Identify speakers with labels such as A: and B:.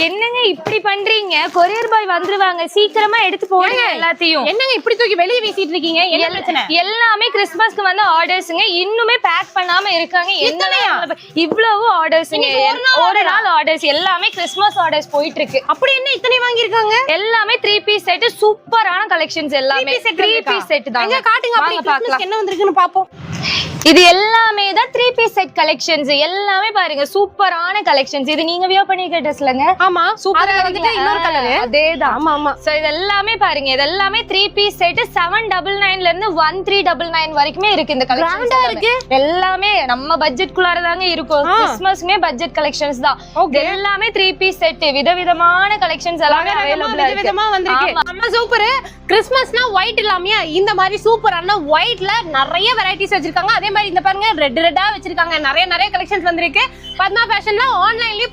A: என்னங்க இப்படி பண்றீங்க? கொரியர் பாய் வந்துருவாங்க, சீக்கிரமா எடுத்து போடுங்க எல்லாத்தையும்.
B: என்னங்க இப்படி தூக்கி வெளிய வீசிட்டு இருக்கீங்க? என்ன பிரச்சனை?
A: எல்லாமே கிறிஸ்மஸ்க்கு வந்து ஆர்டர்ஸ்ங்க, இன்னுமே பேக் பண்ணாம இருக்காங்க. இவ்வளவு ஆர்டர்ஸ்ங்க, ஒரு நாள் ஆர்டர்ஸ், எல்லாமே கிறிஸ்மஸ் ஆர்டர்ஸ் போயிட்டு இருக்கு.
B: அப்படி என்ன இத்தனை வாங்கி இருக்காங்க?
A: எல்லாமே 3 பீஸ் செட், சூப்பரான கலெக்ஷன்ஸ், எல்லாமே 3 பீஸ் செட் தான்.
B: காட்டுங்க, அப்படி கிறிஸ்மஸ்க்கு என்ன வந்திருக்குன்னு பாப்போம்.
A: இது எல்லாமே தான் 3 பீஸ் செட் கலெக்ஷன்ஸ். எல்லாமே பாருங்க சூப்பரான கலெக்ஷன்ஸ். இது நீங்க வியர் பண்ணிருக்க ட்ரெஸ்லங்க.
B: ஆமா, சூப்பரா வந்துட்டு இன்னொரு கலர்.
A: அதேதான்.
B: ஆமா ஆமா.
A: சோ இது எல்லாமே பாருங்க, இது எல்லாமே 3 பீஸ் செட் 799 ல இருந்து 1399 வரைக்குமே இருக்கு. இந்த கலெக்ஷன்ஸ் இருக்கு. எல்லாமே நம்ம பட்ஜெட் குள்ளார தாங்க இருக்கும். கிறிஸ்மஸ்மே பட்ஜெட் கலெக்ஷன்ஸ் தான். எல்லாமே 3 பீஸ் செட், விதவிதமான கலெக்ஷன்ஸ் எல்லாமே அவேலபிளா இருக்கு.
B: விதவிதமா வந்திருக்கு. நம்ம சூப்பர். கிறிஸ்மஸ்னா ஒயிட் இல்லாம இந்த மாதிரி சூப்பரான ஒயிட்ல நிறைய வெரைட்டிஸ் வச்சிருக்காங்க. அதே மாதிரி இந்த பாருங்க ரெட்டா வச்சிருக்காங்க. நிறைய கலெக்ஷன்ஸ் வந்திருக்கு. பத்மா ஃபேஷன்ல ஆன்லைன்லயே